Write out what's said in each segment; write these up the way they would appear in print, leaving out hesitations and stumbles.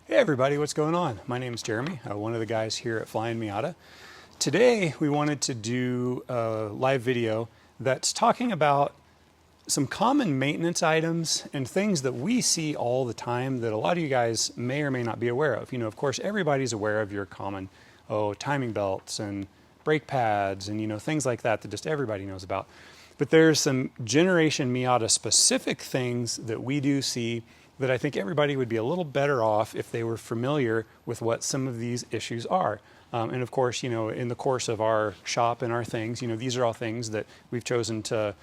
Hey everybody, what's going on? My name is Jeremy, one of the guys here at Flyin Miata. Today we wanted to do a live video that's talking about some common maintenance items and things that we see all the time that a lot of you guys may or may not be aware of. You know, of course, everybody's aware of your common, timing belts and brake pads and, things like that that just everybody knows about. But there's some Generation Miata specific things that we do see that I think everybody would be a little better off if they were familiar with what some of these issues are. And of course, in the course of our shop and our things, these are all things that we've chosen to,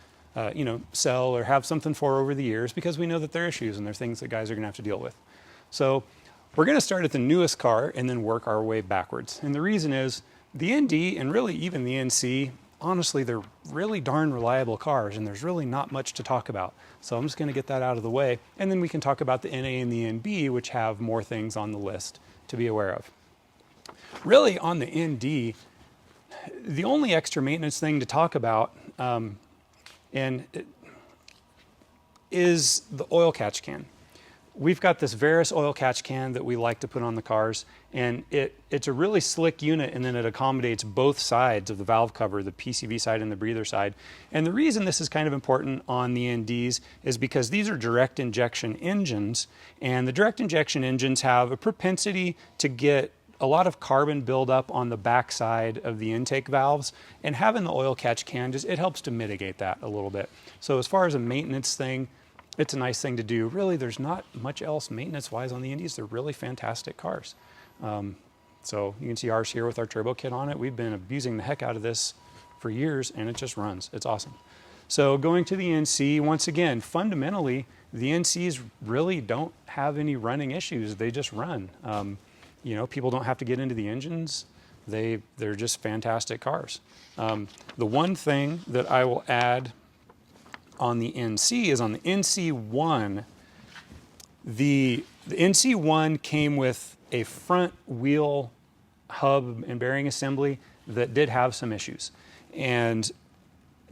sell or have something for over the years because we know that they're issues and they're things that guys are going to have to deal with. So we're going to start at the newest car and then work our way backwards. And the reason is the ND and really even the NC, honestly, they're really darn reliable cars and there's really not much to talk about. So I'm just going to get that out of the way. And then we can talk about the NA and the NB, which have more things on the list to be aware of. Really on the ND, the only extra maintenance thing to talk about is the oil catch can. We've got this Veris oil catch can that we like to put on the cars, and it's a really slick unit, and then it accommodates both sides of the valve cover, the PCV side and the breather side. And the reason this is kind of important on the NDs is because these are direct injection engines, and the direct injection engines have a propensity to get a lot of carbon buildup on the back side of the intake valves, and having the oil catch can, it helps to mitigate that a little bit. So as far as a maintenance thing, it's a nice thing to do. Really, there's not much else maintenance-wise on the Indies. They're really fantastic cars. So you can see ours here with our turbo kit on it. We've been abusing the heck out of this for years, and it just runs. It's awesome. So going to the NC, once again, fundamentally, the NCs really don't have any running issues. They just run. People don't have to get into the engines. They're just fantastic cars. The one thing that I will add on the NC is on the NC1, the NC1 came with a front wheel hub and bearing assembly that did have some issues. And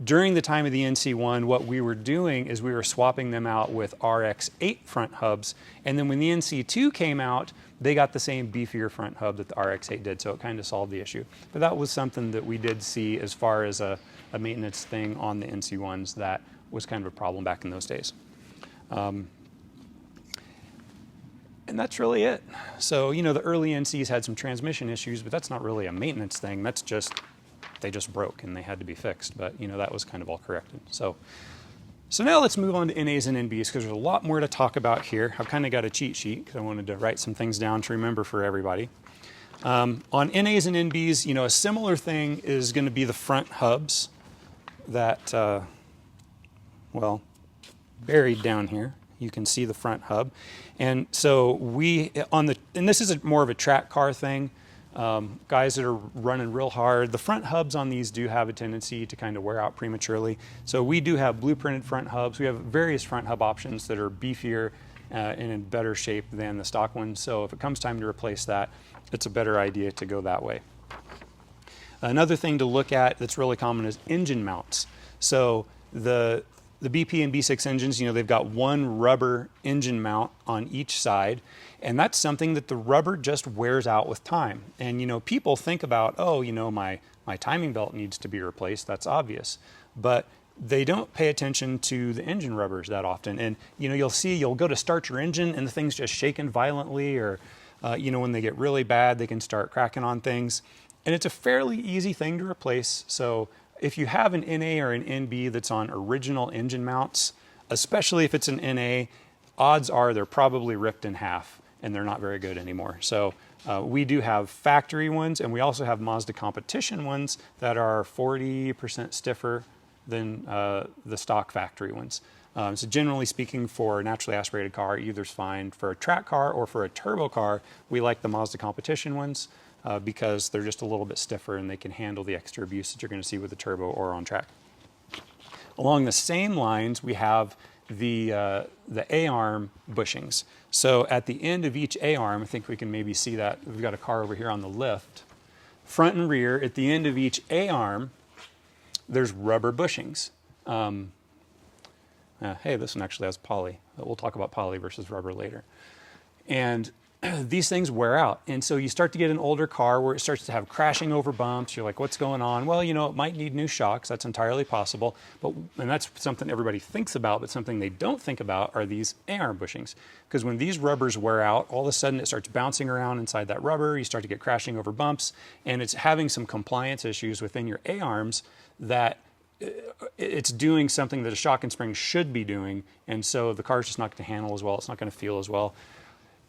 during the time of the NC1, what we were doing is we were swapping them out with RX-8 front hubs. And then when the NC2 came out, they got the same beefier front hub that the RX-8 did, so it kind of solved the issue. But that was something that we did see as far as a maintenance thing on the NC1s that was kind of a problem back in those days. And that's really it. So, the early NCs had some transmission issues, but that's not really a maintenance thing. That's just, they just broke and they had to be fixed. But, that was kind of all corrected. So now let's move on to NAs and NBs because there's a lot more to talk about here. I've kind of got a cheat sheet because I wanted to write some things down to remember for everybody. On NAs and NBs, a similar thing is going to be the front hubs that, buried down here. You can see the front hub. And so and this is more of a track car thing. Guys that are running real hard, the front hubs on these do have a tendency to kind of wear out prematurely. So we do have blueprinted front hubs. We have various front hub options that are beefier and in better shape than the stock ones. So if it comes time to replace that, it's a better idea to go that way. Another thing to look at that's really common is engine mounts. So the BP and B6 engines, they've got one rubber engine mount on each side, and that's something that the rubber just wears out with time. And, people think about, my timing belt needs to be replaced. That's obvious. But they don't pay attention to the engine rubbers that often. And, you'll go to start your engine and the thing's just shaking violently, or, when they get really bad, they can start cracking on things. And it's a fairly easy thing to replace. So if you have an NA or an NB that's on original engine mounts, especially if it's an NA, odds are they're probably ripped in half and they're not very good anymore. So we do have factory ones, and we also have Mazda competition ones that are 40% stiffer than the stock factory ones. So generally speaking, for a naturally aspirated car, either's fine. For a track car or for a turbo car, we like the Mazda competition ones. Because they're just a little bit stiffer and they can handle the extra abuse that you're going to see with the turbo or on track. Along the same lines, we have the A-arm bushings. So at the end of each A-arm, I think we can maybe see that. We've got a car over here on the lift. Front and rear, at the end of each A-arm, there's rubber bushings. Hey, this one actually has poly. We'll talk about poly versus rubber later. And these things wear out. And so you start to get an older car where it starts to have crashing over bumps. You're like, what's going on? Well, you know, it might need new shocks. That's entirely possible. And that's something everybody thinks about, but something they don't think about are these A-arm bushings. Because when these rubbers wear out, all of a sudden it starts bouncing around inside that rubber. You start to get crashing over bumps, and it's having some compliance issues within your A-arms that it's doing something that a shock and spring should be doing. And so the car's just not going to handle as well. It's not going to feel as well.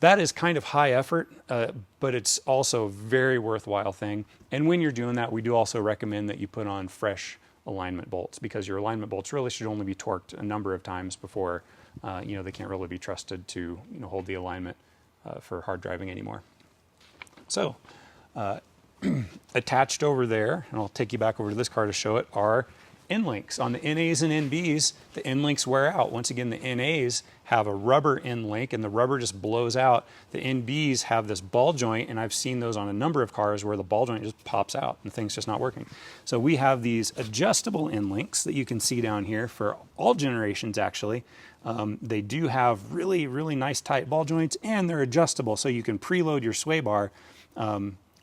That is kind of high effort, but it's also a very worthwhile thing. And when you're doing that, we do also recommend that you put on fresh alignment bolts, because your alignment bolts really should only be torqued a number of times before, they can't really be trusted to, hold the alignment for hard driving anymore. So attached over there, and I'll take you back over to this car to show it, are end links. On the NAs and NBs, the end links wear out. Once again, the NAs have a rubber end link and the rubber just blows out. The NBs have this ball joint, and I've seen those on a number of cars where the ball joint just pops out and the thing's just not working. So we have these adjustable end links that you can see down here for all generations actually. They do have really, really nice tight ball joints, and they're adjustable, so you can preload your sway bar,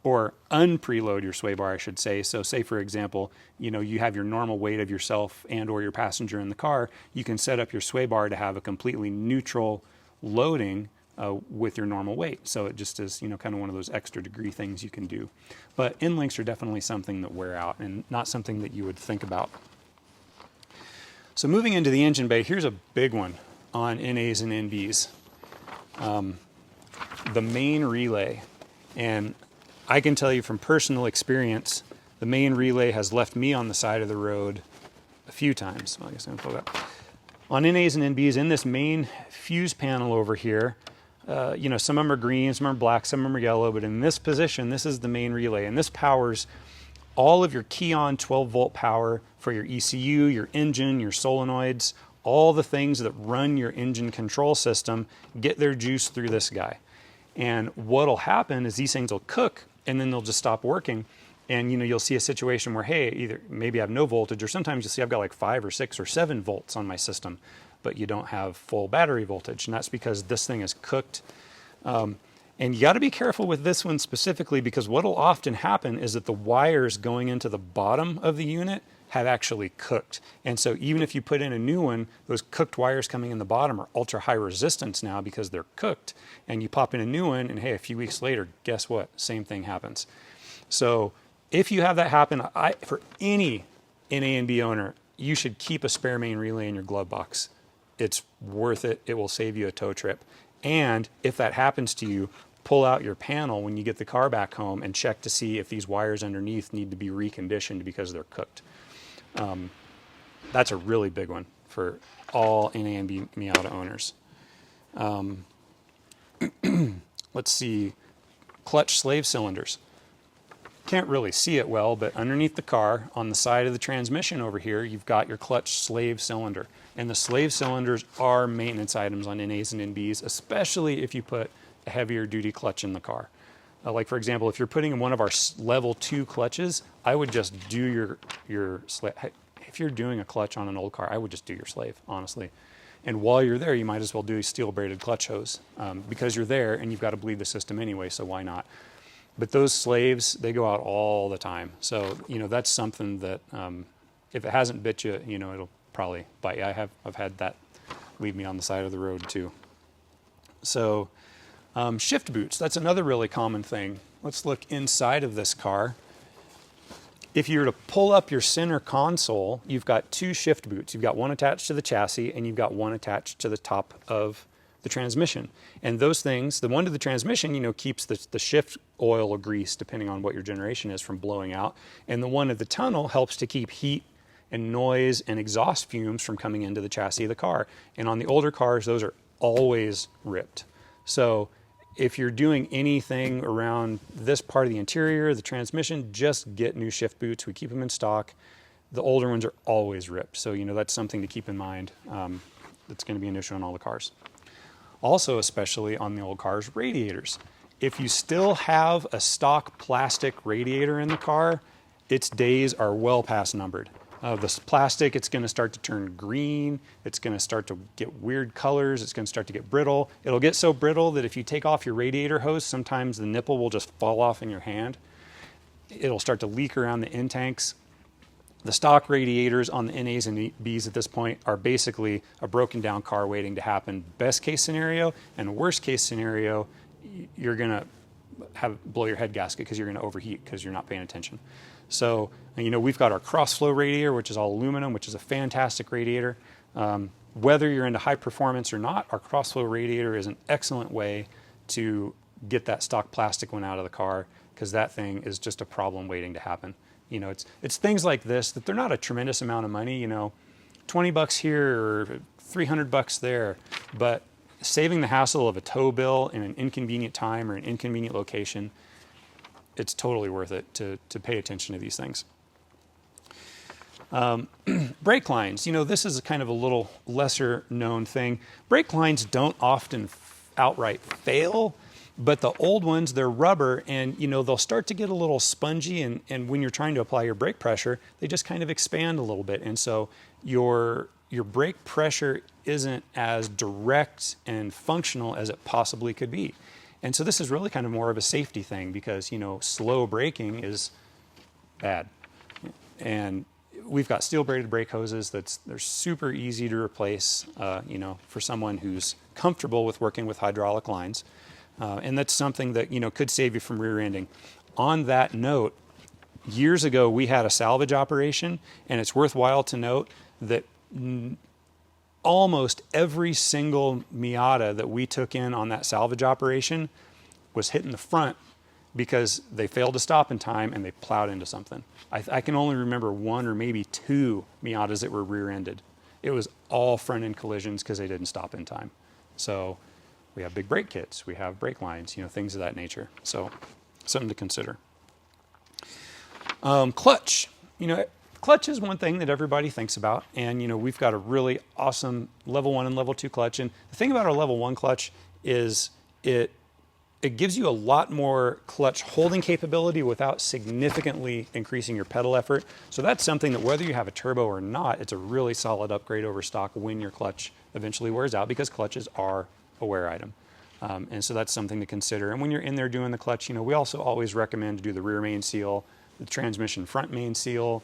or unpreload your sway bar, I should say. So say, for example, you have your normal weight of yourself and or your passenger in the car. You can set up your sway bar to have a completely neutral loading with your normal weight. So it just is, kind of one of those extra degree things you can do. But end links are definitely something that wear out and not something that you would think about. So moving into the engine bay, here's a big one on NAs and NBs. The main relay. And I can tell you from personal experience, the main relay has left me on the side of the road a few times. Well, I guess I'm going to pull that. On NAs and NBs, in this main fuse panel over here, some of them are green, some are black, some of them are yellow, but in this position, this is the main relay, and this powers all of your key-on 12-volt power for your ECU, your engine, your solenoids, all the things that run your engine control system get their juice through this guy. And what'll happen is these things will cook, and then they'll just stop working. And you'll see a situation where, hey, either maybe I have no voltage, or sometimes you'll see I've got like 5 or 6 or 7 volts on my system, but you don't have full battery voltage. And that's because this thing is cooked. And you got to be careful with this one specifically, because what'll often happen is that the wires going into the bottom of the unit have actually cooked. And so even if you put in a new one, those cooked wires coming in the bottom are ultra high resistance now because they're cooked. And you pop in a new one, and hey, a few weeks later, guess what? Same thing happens. So if you have that happen, for any NA and B owner, you should keep a spare main relay in your glove box. It's worth it. It will save you a tow trip. And if that happens to you, pull out your panel when you get the car back home and check to see if these wires underneath need to be reconditioned because they're cooked. That's a really big one for all NA and B Miata owners. Let's see, clutch slave cylinders. Can't really see it well, but underneath the car, on the side of the transmission over here, you've got your clutch slave cylinder. And the slave cylinders are maintenance items on NAs and NBs, especially if you put a heavier duty clutch in the car. Like for example, if you're putting in one of our level 2 clutches, I would just do your slave. If you're doing a clutch on an old car, I would just do your slave, honestly. And while you're there, you might as well do a steel braided clutch hose, because you're there and you've got to bleed the system anyway, so why not? But those slaves, they go out all the time. So, that's something that if it hasn't bit you, it'll probably bite you. I've had that leave me on the side of the road too. So shift boots, that's another really common thing. Let's look inside of this car. If you were to pull up your center console, you've got 2 shift boots. You've got one attached to the chassis, and you've got one attached to the top of the transmission. And those things, the one to the transmission, keeps the shift oil or grease, depending on what your generation is, from blowing out. And the one at the tunnel helps to keep heat and noise and exhaust fumes from coming into the chassis of the car. And on the older cars, those are always ripped. So if you're doing anything around this part of the interior, the transmission, just get new shift boots. We keep them in stock. The older ones are always ripped. So, that's something to keep in mind. That's going to be an issue on all the cars. Also, especially on the old cars, radiators. If you still have a stock plastic radiator in the car, its days are well past numbered. This plastic, it's going to start to turn green. It's going to start to get weird colors. It's going to start to get brittle. It'll get so brittle that if you take off your radiator hose, sometimes the nipple will just fall off in your hand. It'll start to leak around the in tanks. The stock radiators on the NAs and Bs at this point are basically a broken down car waiting to happen. Best case scenario, and worst case scenario, you're going to blow your head gasket because you're going to overheat because you're not paying attention. So, you know, we've got our cross-flow radiator, which is all aluminum, which is a fantastic radiator. Whether you're into high performance or not, our cross-flow radiator is an excellent way to get that stock plastic one out of the car, because that thing is just a problem waiting to happen. You know, it's things like this that they're not a tremendous amount of money, you know, 20 bucks here or 300 bucks there, but saving the hassle of a tow bill in an inconvenient time or an inconvenient location, it's totally worth it to pay attention to these things. Brake lines, you know, this is kind of a little lesser known thing. Brake lines don't often outright fail, but the old ones, they're rubber, and you know, they'll start to get a little spongy, and when you're trying to apply your brake pressure, they just kind of expand a little bit, and so your brake pressure isn't as direct and functional as it possibly could be. And so this is really kind of more of a safety thing, because, you know, slow braking is bad. And we've got steel braided brake hoses they're super easy to replace, you know, for someone who's comfortable with working with hydraulic lines. And that's something that, you know, could save you from rear-ending. On that note, years ago we had a salvage operation, and it's worthwhile to note that almost every single Miata that we took in on that salvage operation was hit in the front because they failed to stop in time and they plowed into something. I can only remember one or maybe two Miatas that were rear-ended. It was all front-end collisions because they didn't stop in time. So we have big brake kits, we have brake lines, you know, things of that nature. So something to consider. Clutch, you know, clutch is one thing that everybody thinks about, and you know, we've got a really awesome level 1 and level 2 clutch. And the thing about our level 1 clutch is it gives you a lot more clutch holding capability without significantly increasing your pedal effort. So that's something that whether you have a turbo or not, it's a really solid upgrade over stock when your clutch eventually wears out, because clutches are a wear item. And so that's something to consider. And when you're in there doing the clutch, you know, we also always recommend to do the rear main seal, the transmission front main seal,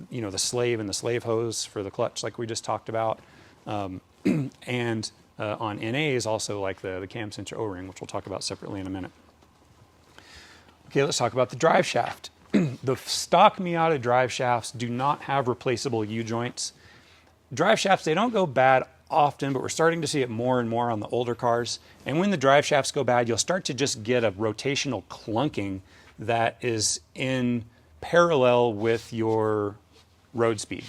you know, the slave and the slave hose for the clutch like we just talked about. And on NAs also like the cam sensor O-ring, which we'll talk about separately in a minute. Okay, let's talk about the drive shaft. The stock Miata drive shafts do not have replaceable U-joints. Drive shafts, they don't go bad often, but we're starting to see it more and more on the older cars. And when the drive shafts go bad, you'll start to just get a rotational clunking that is in parallel with your road speed.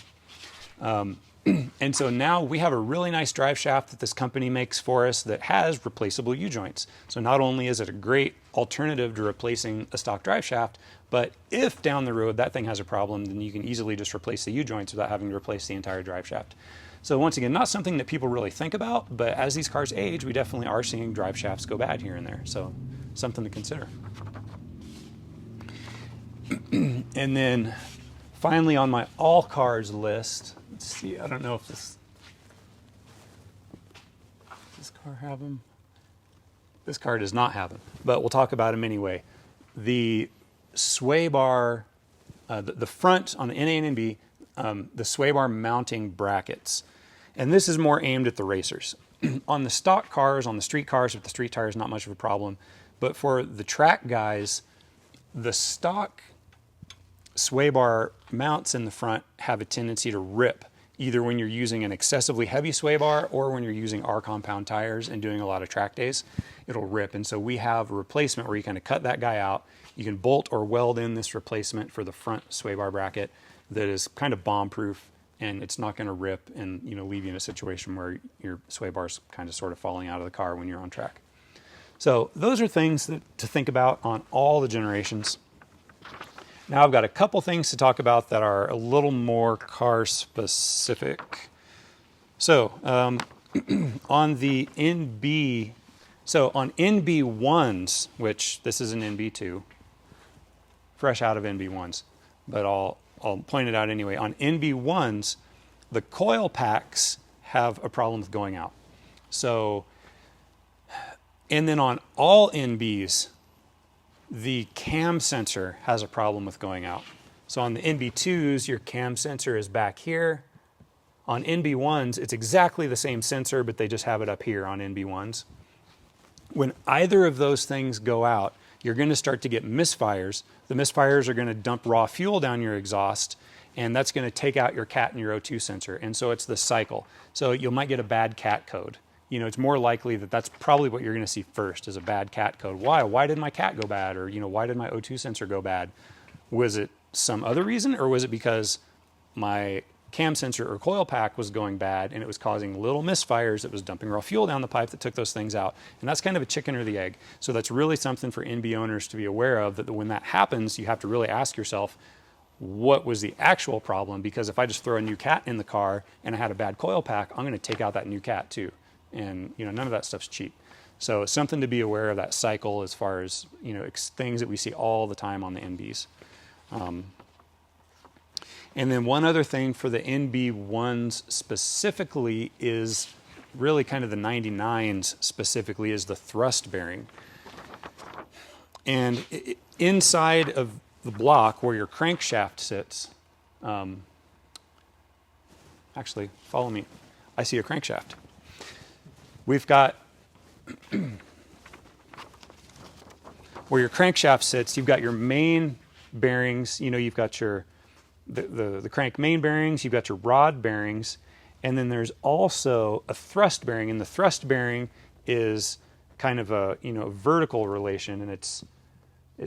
And so now we have a really nice drive shaft that this company makes for us that has replaceable U-joints. So not only is it a great alternative to replacing a stock drive shaft, but if down the road that thing has a problem, then you can easily just replace the U-joints without having to replace the entire drive shaft. So once again, not something that people really think about, but as these cars age, we definitely are seeing drive shafts go bad here and there. So something to consider. And then finally on my all cars list, let's see, I don't know if does this car have them? This car does not have them, but we'll talk about them anyway. The sway bar, the front on the NA and NB, the sway bar mounting brackets. And this is more aimed at the racers. On the stock cars, on the street cars with the street tires, not much of a problem. But for the track guys, the stock sway bar mounts in the front have a tendency to rip, either when you're using an excessively heavy sway bar or when you're using R compound tires and doing a lot of track days, it'll rip. And so we have a replacement where you kind of cut that guy out. You can bolt or weld in this replacement for the front sway bar bracket that is kind of bomb proof, and it's not going to rip and, you know, leave you in a situation where your sway bar's kind of sort of falling out of the car when you're on track. So those are things to think about on all the generations. Now I've got a couple things to talk about that are a little more car specific. So on the NB, so on NB1s, which this is an NB2, fresh out of NB1s, but I'll I'll point it out anyway. On NB1s, the coil packs have a problem with going out. So, and then on all NBs, the cam sensor has a problem with going out. So on the NB2s, your cam sensor is back here. On NB1s, it's exactly the same sensor, but they just have it up here on NB1s. When either of those things go out, you're going to start to get misfires. The misfires are going to dump raw fuel down your exhaust, and that's going to take out your cat and your O2 sensor. And so it's the cycle. So you might get a bad cat code. You know, it's more likely that that's probably what you're going to see first is a bad cat code. Why? Why did my cat go bad? Or, you know, why did my O2 sensor go bad? Was it some other reason, or was it because my cam sensor or coil pack was going bad and it was causing little misfires that was dumping raw fuel down the pipe that took those things out? And that's kind of a chicken or the egg. So that's really something for NB owners to be aware of, that when that happens, you have to really ask yourself, what was the actual problem? Because if I just throw a new cat in the car and I had a bad coil pack, I'm going to take out that new cat too. And, you know, none of that stuff's cheap. So it's something to be aware of, that cycle, as far as, you know, things that we see all the time on the NBs. And then one other thing for the NB1s specifically is really kind of the 99s specifically is the thrust bearing. And inside of the block where your crankshaft sits, actually, follow me. I see a crankshaft. We've got, where your crankshaft sits, you've got your main bearings, you know, you've got your, the crank main bearings, you've got your rod bearings, and then there's also a thrust bearing, and the thrust bearing is kind of a, you know, vertical relation, and it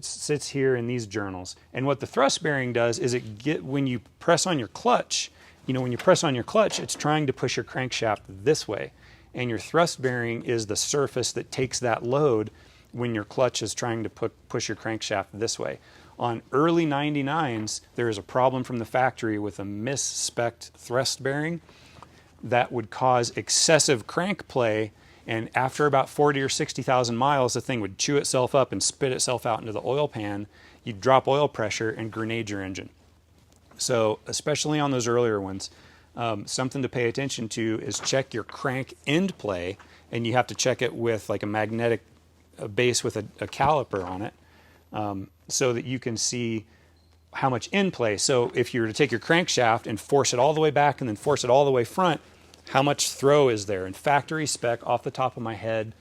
sits here in these journals. And what the thrust bearing does is when you press on your clutch, you know, when you press on your clutch, it's trying to push your crankshaft this way. And your thrust bearing is the surface that takes that load when your clutch is trying to push your crankshaft this way. On early 99s, there is a problem from the factory with a mis-spec'd thrust bearing that would cause excessive crank play, and after about 40 or 60,000 miles, the thing would chew itself up and spit itself out into the oil pan. You'd drop oil pressure and grenade your engine. So especially on those earlier ones, something to pay attention to is check your crank end play, and you have to check it with like a magnetic base with a caliper on it, so that you can see how much end play. So if you were to take your crankshaft and force it all the way back and then force it all the way front, how much throw is there? And factory spec off the top of my head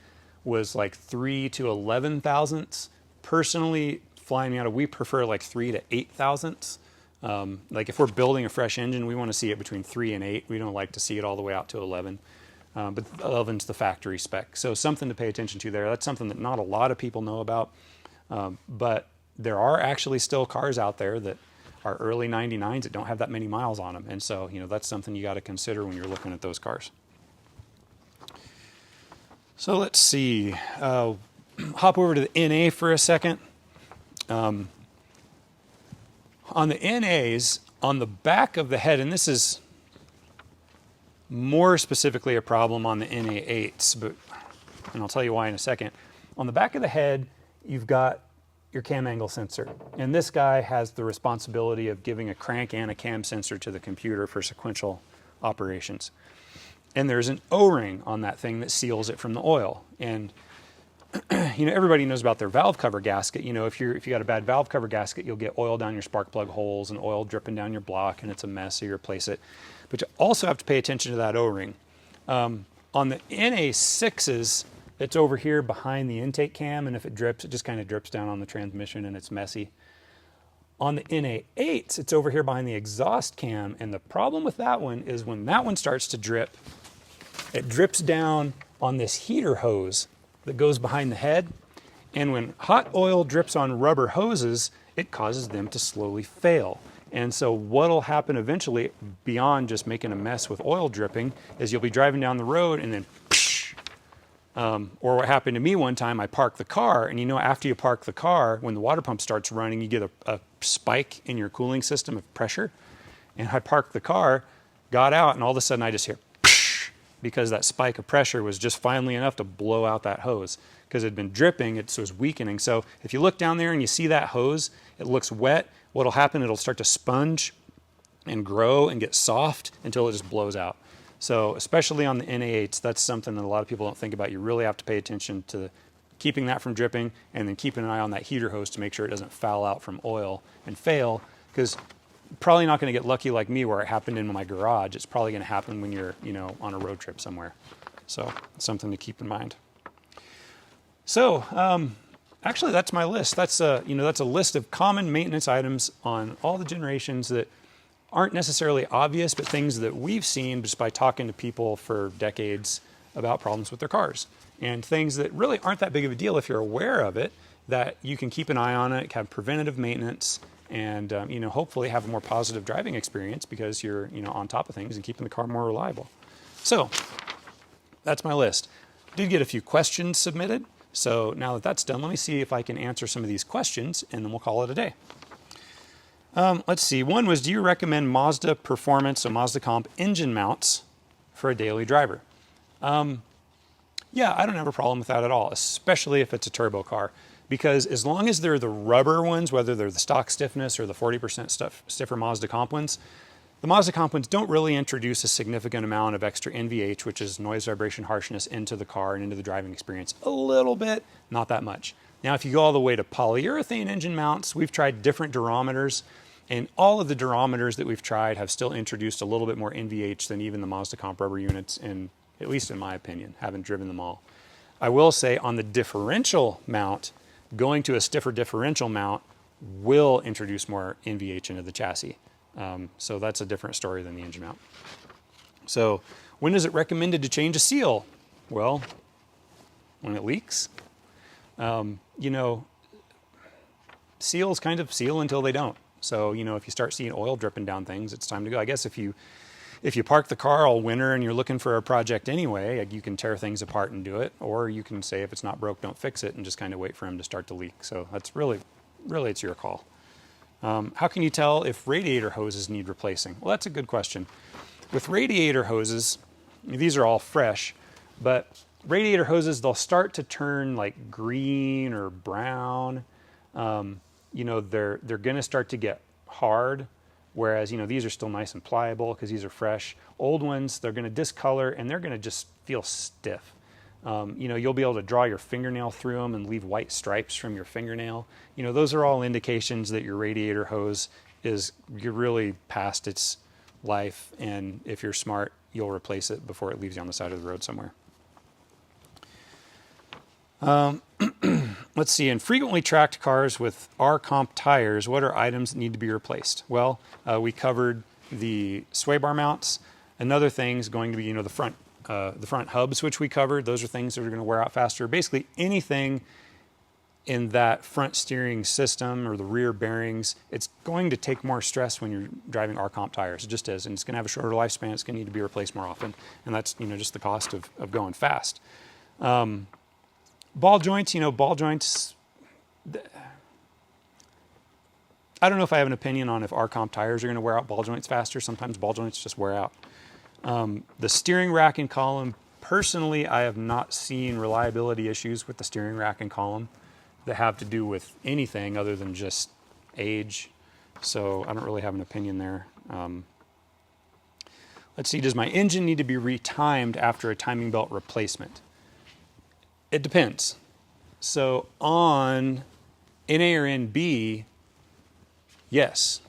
was like 3 to 11 thousandths. Personally, Flyin Miata, we prefer like 3 to 8 thousandths. Like if we're building a fresh engine, we want to see it between 3 and 8. We don't like to see it all the way out to 11. But 11's the factory spec. So something to pay attention to there. That's something that not a lot of people know about. But there are actually still cars out there that are early 99s that don't have that many miles on them. And so, you know, that's something you got to consider when you're looking at those cars. So let's see. Hop over to the NA for a second. On the NAs, on the back of the head, and this is more specifically a problem on the NA8s, and I'll tell you why in a second. On the back of the head, you've got your cam angle sensor. And this guy has the responsibility of giving a crank and a cam sensor to the computer for sequential operations. And there's an O-ring on that thing that seals it from the oil. And you know, everybody knows about their valve cover gasket. You know, if you got a bad valve cover gasket, you'll get oil down your spark plug holes and oil dripping down your block, and it's a mess, so you replace it. But you also have to pay attention to that O-ring. On the NA6s, it's over here behind the intake cam, and if it drips, it just kind of drips down on the transmission and it's messy. On the NA8s, it's over here behind the exhaust cam, and the problem with that one is when that one starts to drip, it drips down on this heater hose that goes behind the head, and when hot oil drips on rubber hoses, it causes them to slowly fail. And so what'll happen eventually, beyond just making a mess with oil dripping, is you'll be driving down the road and then or what happened to me one time, I parked the car, and you know, after you park the car, when the water pump starts running, you get a spike in your cooling system of pressure. And I parked the car, got out, and all of a sudden I just hear because that spike of pressure was just finally enough to blow out that hose, because it had been dripping, it was weakening. So if you look down there and you see that hose, it looks wet, what'll happen, it'll start to sponge, and grow and get soft until it just blows out. So especially on the NA8s, that's something that a lot of people don't think about. You really have to pay attention to keeping that from dripping, and then keeping an eye on that heater hose to make sure it doesn't foul out from oil and fail, because probably not going to get lucky like me where it happened in my garage. It's probably going to happen when you're, on a road trip somewhere. So it's something to keep in mind. So actually, that's my list. That's that's a list of common maintenance items on all the generations that aren't necessarily obvious, but things that we've seen just by talking to people for decades about problems with their cars, and things that really aren't that big of a deal if you're aware of it, that you can keep an eye on it, have preventative maintenance, and hopefully have a more positive driving experience because you're on top of things and keeping the car more reliable. So that's my list. Did get a few questions submitted, so now that that's done, let me see if I can answer some of these questions, and then we'll call it a day. Let's see. One was, do you recommend Mazda Performance, so Mazda Comp engine mounts for a daily driver? Yeah, I don't have a problem with that at all, especially if it's a turbo car, because as long as they're the rubber ones, whether they're the stock stiffness or the 40% stiffer Mazda Comp ones, the Mazda Comp ones don't really introduce a significant amount of extra NVH, which is noise, vibration, harshness, into the car and into the driving experience. A little bit, not that much. Now, if you go all the way to polyurethane engine mounts, we've tried different durometers, and all of the durometers that we've tried have still introduced a little bit more NVH than even the Mazda Comp rubber units, at least in my opinion. Haven't driven them all. I will say on the differential mount, going to a stiffer differential mount will introduce more NVH into the chassis. So that's a different story than the engine mount. So when is it recommended to change a seal? Well, when it leaks. Seals kind of seal until they don't. So, if you start seeing oil dripping down things, it's time to go. I guess if you park the car all winter and you're looking for a project anyway, you can tear things apart and do it, or you can say if it's not broke, don't fix it, and just kind of wait for them to start to leak. So that's really it's your call. How can you tell if radiator hoses need replacing? Well, that's a good question. With radiator hoses, these are all fresh, but radiator hoses, they'll start to turn like green or brown. They're going to start to get hard, whereas, these are still nice and pliable because these are fresh. Old ones, they're going to discolor and they're going to just feel stiff. You'll be able to draw your fingernail through them and leave white stripes from your fingernail. Those are all indications that your radiator hose you're really past its life, and if you're smart, you'll replace it before it leaves you on the side of the road somewhere. Let's see, in frequently tracked cars with R-Comp tires, what are items that need to be replaced? Well, we covered the sway bar mounts. Another thing is going to be, the front hubs, which we covered. Those are things that are going to wear out faster. Basically, anything in that front steering system or the rear bearings, it's going to take more stress when you're driving R-Comp tires. It just is, and it's going to have a shorter lifespan. It's going to need to be replaced more often, and that's just the cost of going fast. Ball joints, I don't know if I have an opinion on if R-Comp tires are going to wear out ball joints faster. Sometimes ball joints just wear out. The steering rack and column, personally, I have not seen reliability issues with the steering rack and column that have to do with anything other than just age. So I don't really have an opinion there. Let's see, does my engine need to be retimed after a timing belt replacement? It depends. So on NA or NB, yes,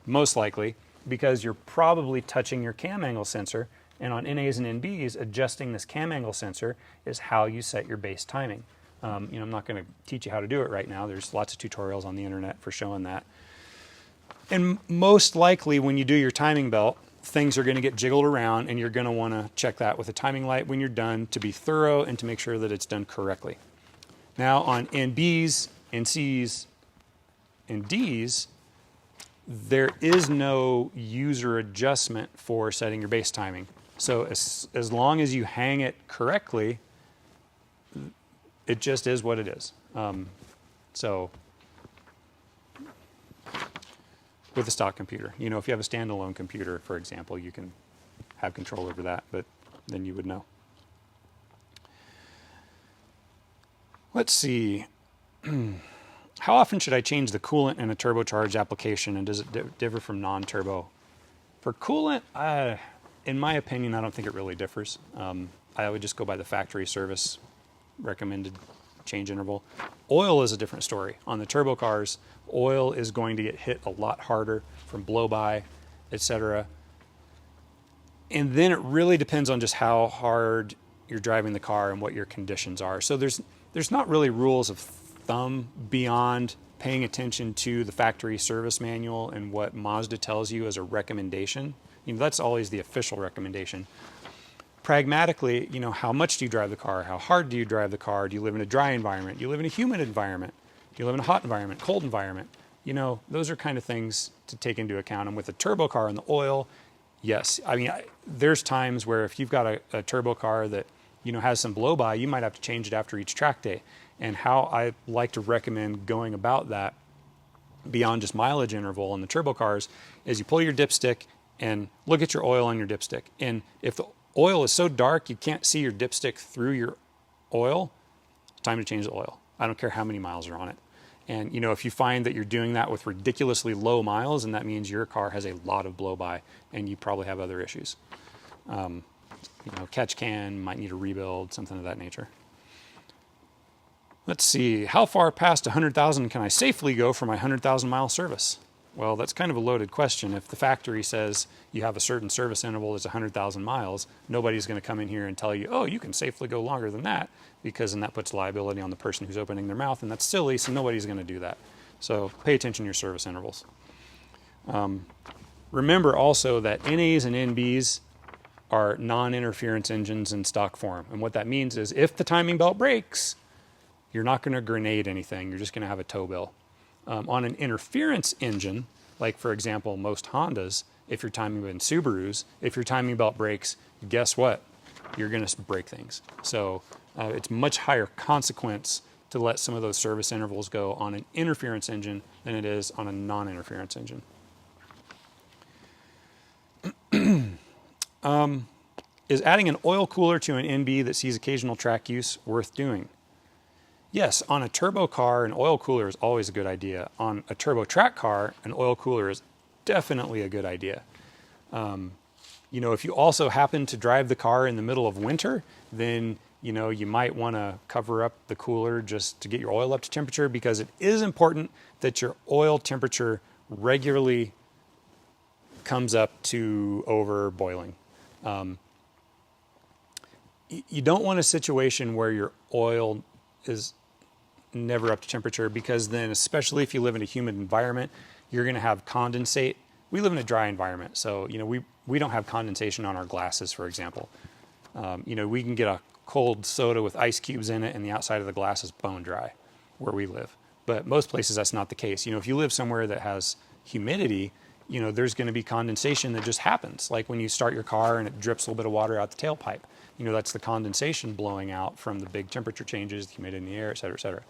most likely, because you're probably touching your cam angle sensor, and on NAs and NBs, adjusting this cam angle sensor is how you set your base timing. I'm not going to teach you how to do it right now. There's lots of tutorials on the internet for showing that. And most likely when you do your timing belt, things are going to get jiggled around, and you're going to want to check that with a timing light when you're done to be thorough and to make sure that it's done correctly. Now on NBs, NCs, and Ds, there is no user adjustment for setting your base timing. So as long as you hang it correctly, it just is what it is. So with a stock computer, if you have a standalone computer, for example, you can have control over that, but then you would know. Let's see. How often should I change the coolant in a turbocharged application, and does it differ from non-turbo? For coolant, in my opinion, I don't think it really differs. I would just go by the factory service recommended change interval. Oil is a different story. On the turbo cars, oil is going to get hit a lot harder from blow-by, etc. And then it really depends on just how hard you're driving the car and what your conditions are. So there's not really rules of thumb beyond paying attention to the factory service manual and what Mazda tells you as a recommendation. That's always the official recommendation. Pragmatically, how much do you drive the car? How hard do you drive the car? Do you live in a dry environment? Do you live in a humid environment? Do you live in a hot environment, cold environment? Those are kind of things to take into account. And with a turbo car and the oil, yes. There's times where if you've got a turbo car that, has some blow-by, you might have to change it after each track day. And how I like to recommend going about that beyond just mileage interval in the turbo cars is you pull your dipstick and look at your oil on your dipstick. And if the oil is so dark you can't see your dipstick through your oil, it's time to change the oil. I don't care how many miles are on it. And if you find that you're doing that with ridiculously low miles, and that means your car has a lot of blow-by and you probably have other issues. Catch can, might need a rebuild, something of that nature. Let's see, how far past 100,000 can I safely go for my 100,000 mile service? Well, that's kind of a loaded question. If the factory says you have a certain service interval that's 100,000 miles, nobody's going to come in here and tell you, oh, you can safely go longer than that, because then that puts liability on the person who's opening their mouth, and that's silly, so nobody's going to do that. So pay attention to your service intervals. Remember also that NAs and NBs are non-interference engines in stock form. And what that means is if the timing belt breaks, you're not going to grenade anything. You're just going to have a tow bill. On an interference engine, like for example, most Hondas, if your timing belt, and Subarus, if your timing belt breaks, guess what? You're going to break things. So it's much higher consequence to let some of those service intervals go on an interference engine than it is on a non-interference engine. Is adding an oil cooler to an NB that sees occasional track use worth doing? Yes, on a turbo car, an oil cooler is always a good idea. On a turbo track car, an oil cooler is definitely a good idea. If you also happen to drive the car in the middle of winter, then you might want to cover up the cooler just to get your oil up to temperature, because it is important that your oil temperature regularly comes up to over boiling. You don't want a situation where your oil is never up to temperature, because then, especially if you live in a humid environment, you're going to have condensate. We live in a dry environment, so we don't have condensation on our glasses, for example. We can get a cold soda with ice cubes in it and the outside of the glass is bone dry where we live. But most places that's not the case. If you live somewhere that has humidity, there's going to be condensation that just happens. Like when you start your car and it drips a little bit of water out the tailpipe. That's the condensation blowing out from the big temperature changes, the humidity in the air, et cetera, et cetera.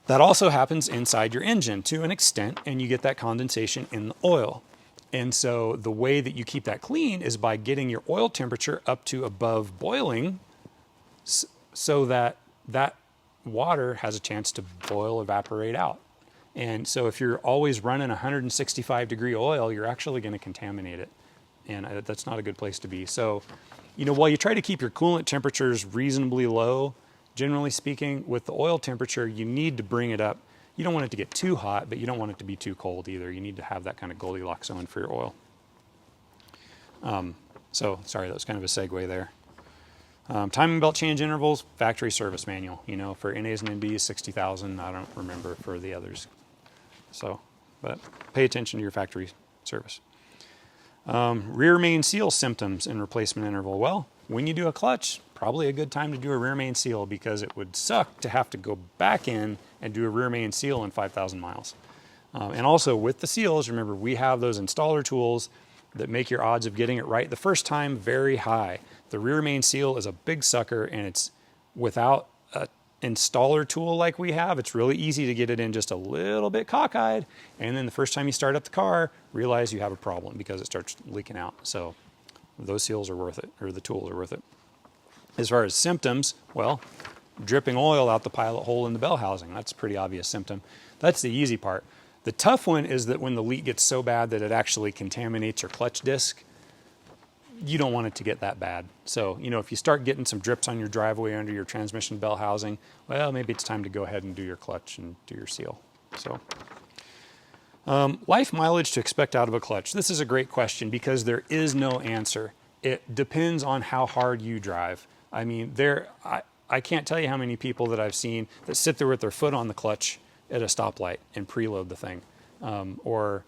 That also happens inside your engine to an extent, and you get that condensation in the oil. And so the way that you keep that clean is by getting your oil temperature up to above boiling, so that that water has a chance to boil, evaporate out. And so if you're always running 165 degree oil, you're actually going to contaminate it. And that's not a good place to be. So, while you try to keep your coolant temperatures reasonably low, generally speaking, with the oil temperature, you need to bring it up. You don't want it to get too hot, but you don't want it to be too cold either. You need to have that kind of Goldilocks zone for your oil. So, sorry, that was kind of a segue there. Timing belt change intervals, factory service manual. For NAs and NBs, 60,000. I don't remember for the others. So, but pay attention to your factory service. Rear main seal symptoms and replacement interval. Well, when you do a clutch, probably a good time to do a rear main seal, because it would suck to have to go back in and do a rear main seal in 5,000 miles. And also with the seals, remember, we have those installer tools that make your odds of getting it right the first time very high. The rear main seal is a big sucker, and it's without an installer tool like we have, it's really easy to get it in just a little bit cockeyed, and then the first time you start up the car, realize you have a problem because it starts leaking out. So those seals are worth it, or the tools are worth it. As far as symptoms, well, dripping oil out the pilot hole in the bell housing, that's a pretty obvious symptom. That's the easy part. The tough one is that when the leak gets so bad that it actually contaminates your clutch disc, you don't want it to get that bad. So, if you start getting some drips on your driveway under your transmission bell housing, well, maybe it's time to go ahead and do your clutch and do your seal. So, life mileage to expect out of a clutch. This is a great question because there is no answer. It depends on how hard you drive. I mean, I can't tell you how many people that I've seen that sit there with their foot on the clutch at a stoplight and preload the thing, or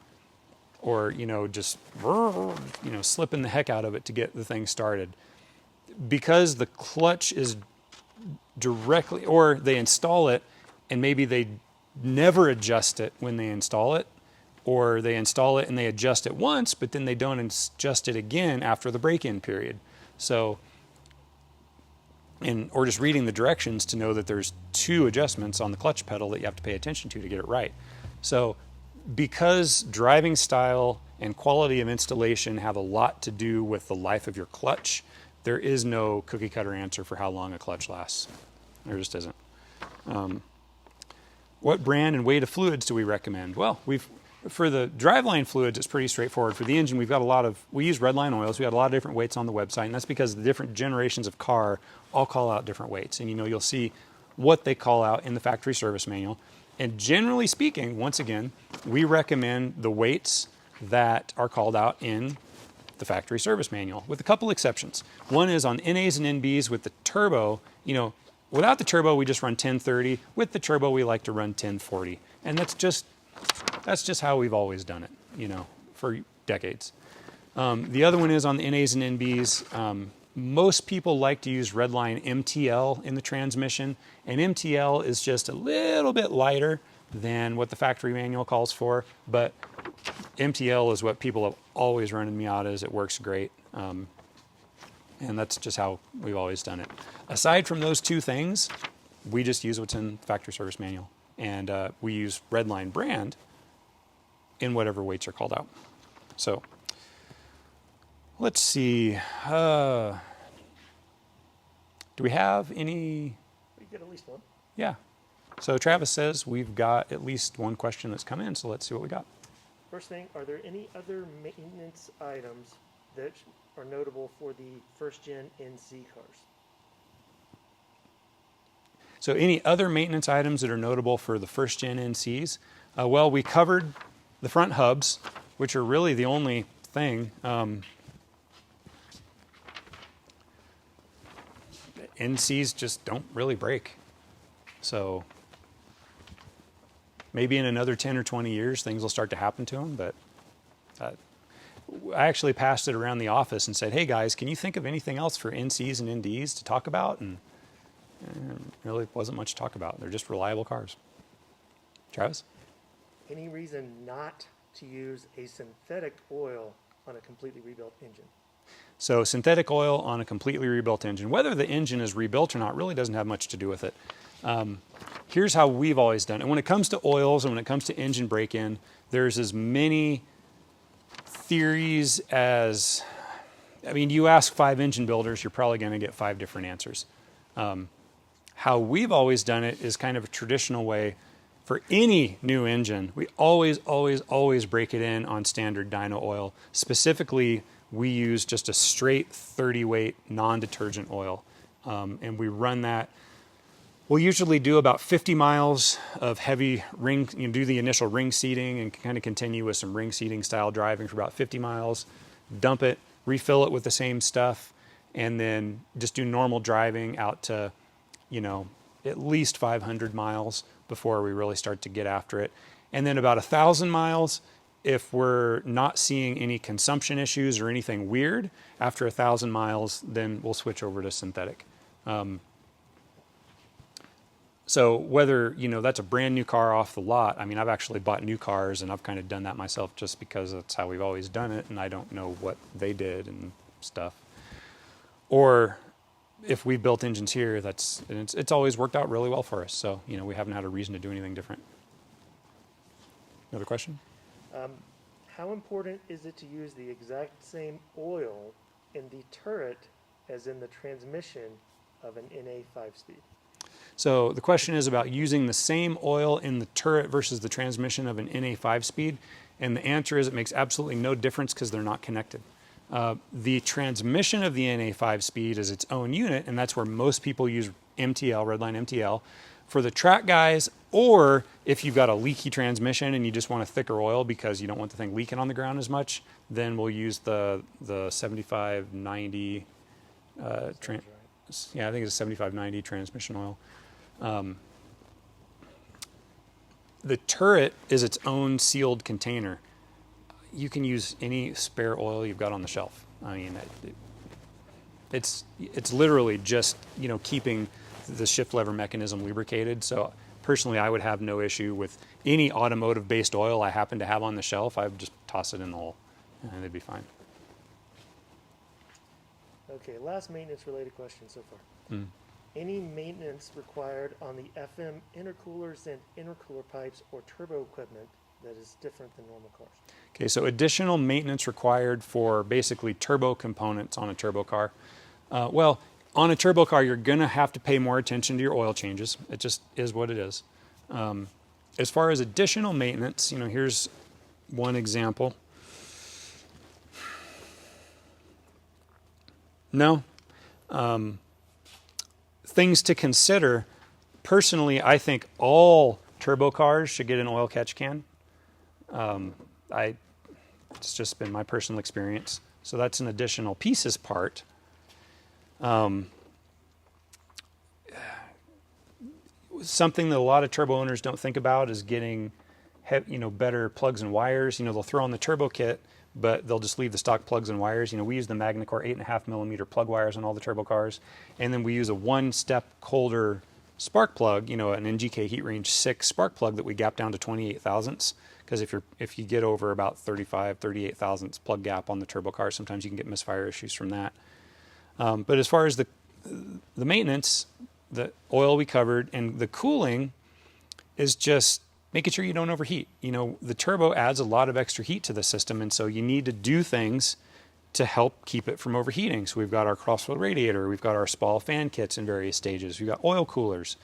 just slipping the heck out of it to get the thing started, because the clutch is directly, or they install it and maybe they never adjust it when they install it, or they install it and they adjust it once, but then they don't adjust it again after the break-in period. So, or just reading the directions to know that there's 2 adjustments on the clutch pedal that you have to pay attention to get it right. So, because driving style and quality of installation have a lot to do with the life of your clutch, there is no cookie cutter answer for how long a clutch lasts. There just isn't. What brand and weight of fluids do we recommend? Well, for the driveline fluids, it's pretty straightforward. For the engine, we use Redline oils. We got a lot of different weights on the website, and that's because the different generations of car all call out different weights. And you'll see what they call out in the factory service manual. And generally speaking, once again, we recommend the weights that are called out in the factory service manual, with a couple exceptions. One is on NAs and NBs with the turbo. Without the turbo, we just run 1030. With the turbo, we like to run 1040. And that's just how we've always done it, for decades. The other one is on the NAs and NBs. Most people like to use Redline MTL in the transmission, and MTL is just a little bit lighter than what the factory manual calls for, but MTL is what people have always run in Miatas. It works great, and that's just how we've always done it. Aside from those 2 things, we just use what's in the factory service manual, and we use Redline brand in whatever weights are called out. So let's see. Do we have any? We get at least one. Yeah. So Travis says we've got at least one question that's come in, so let's see what we got. First thing, are there any other maintenance items that are notable for the first-gen NC cars? So any other maintenance items that are notable for the first-gen NCs? Well, we covered the front hubs, which are really the only thing. NCs just don't really break. So maybe in another 10 or 20 years, things will start to happen to them. But I actually passed it around the office and said, hey guys, can you think of anything else for NCs and NDs to talk about? And really wasn't much to talk about. They're just reliable cars. Travis? Any reason not to use a synthetic oil on a completely rebuilt engine? So synthetic oil on a completely rebuilt engine, whether the engine is rebuilt or not, really doesn't have much to do with it. Here's how we've always done it. When it comes to oils and when it comes to engine break-in, there's as many theories as, you ask 5 engine builders, you're probably going to get 5 different answers. How we've always done it is kind of a traditional way. For any new engine, we always break it in on standard dyno oil. Specifically, we use just a straight 30 weight non-detergent oil. And we run that. We'll usually do about 50 miles of heavy ring, do the initial ring seating and kind of continue with some ring seating style driving for about 50 miles, dump it, refill it with the same stuff, and then just do normal driving out to, at least 500 miles before we really start to get after it. And then about 1,000 miles, if we're not seeing any consumption issues or anything weird, after 1,000 miles, then we'll switch over to synthetic. So whether, that's a brand new car off the lot, I've actually bought new cars and I've kind of done that myself just because that's how we've always done it and I don't know what they did and stuff. Or if we've built engines here, it's always worked out really well for us. So, we haven't had a reason to do anything different. Another question? How important is it to use the exact same oil in the turret as in the transmission of an NA 5-speed? So the question is about using the same oil in the turret versus the transmission of an NA 5-speed. And the answer is it makes absolutely no difference because they're not connected. The transmission of the NA 5-speed is its own unit, and that's where most people use MTL, Redline MTL. For the track guys, or if you've got a leaky transmission and you just want a thicker oil because you don't want the thing leaking on the ground as much, then we'll use the 7590, yeah, I think it's a 7590 transmission oil. The turret is its own sealed container. You can use any spare oil you've got on the shelf. I mean, it's literally just, you know, keeping the shift lever mechanism lubricated. So personally, I would have no issue with any automotive-based oil I happen to have on the shelf. I would just toss it in the hole, and they'd be fine. Okay, last maintenance-related question so far. Any maintenance required on the FM intercoolers and intercooler pipes or turbo equipment that is different than normal cars? Okay, so additional maintenance required for basically turbo components on a turbo car. Well, on a turbo car, you're going to have to pay more attention to your oil changes. It just is what it is. As far as additional maintenance, you know, here's one example. No. Things to consider. Personally, I think all turbo cars should get an oil catch can. It's just been my personal experience. So that's an additional pieces part. Something that a lot of turbo owners don't think about is getting, better plugs and wires. You know, they'll throw on the turbo kit, but they'll just leave the stock plugs and wires. You know, we use the MagnaCore 8.5 millimeter plug wires on all the turbo cars, and then we use a one-step colder spark plug. You know, an NGK Heat Range 6 spark plug that we gap down to 28 thousandths. Because if you get over about 38 thousandths plug gap on the turbo car, sometimes you can get misfire issues from that. But as far as the maintenance, the oil we covered, and the cooling is just making sure you don't overheat. You know, the turbo adds a lot of extra heat to the system, and so you need to do things to help keep it from overheating. So we've got our crossflow radiator, we've got our Spall fan kits in various stages, we've got oil coolers,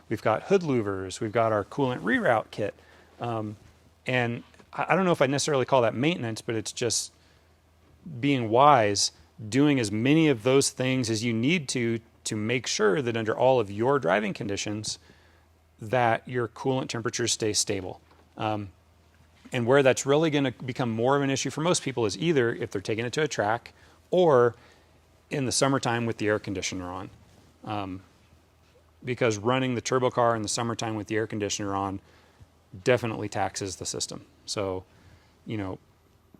we've got hood louvers, we've got our coolant reroute kit. And I don't know if I necessarily call that maintenance, but it's just being wise, doing as many of those things as you need to make sure that under all of your driving conditions, that your coolant temperatures stay stable. And where that's really going to become more of an issue for most people is either if they're taking it to a track or in the summertime with the air conditioner on. Because running the turbo car in the summertime with the air conditioner on definitely taxes the system. So, you know,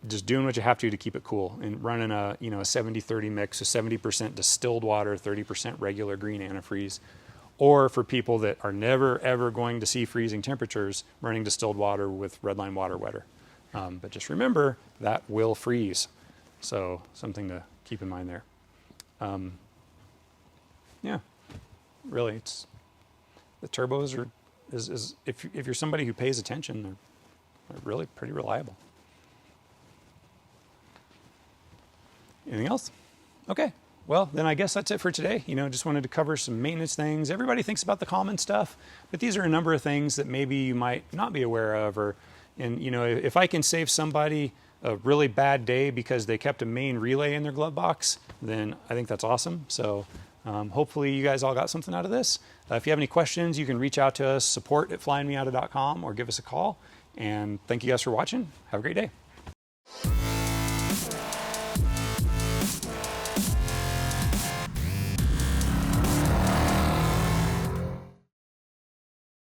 just doing what you have to keep it cool, and running a 70-30 mix, so 70% distilled water, 30% regular green antifreeze. Or for people that are never ever going to see freezing temperatures, running distilled water with Redline water wetter. But just remember that will freeze. So something to keep in mind there. Yeah, really, it's the turbos are if you're somebody who pays attention, they're really pretty reliable. Anything else? Okay. Well, then I guess that's it for today. You know, just wanted to cover some maintenance things. Everybody thinks about the common stuff, but these are a number of things that maybe you might not be aware of. And you know, if I can save somebody a really bad day because they kept a main relay in their glove box, then I think that's awesome. So hopefully you guys all got something out of this. If you have any questions, you can reach out to us, support@flyinmiata.com, or give us a call. And thank you guys for watching. Have a great day.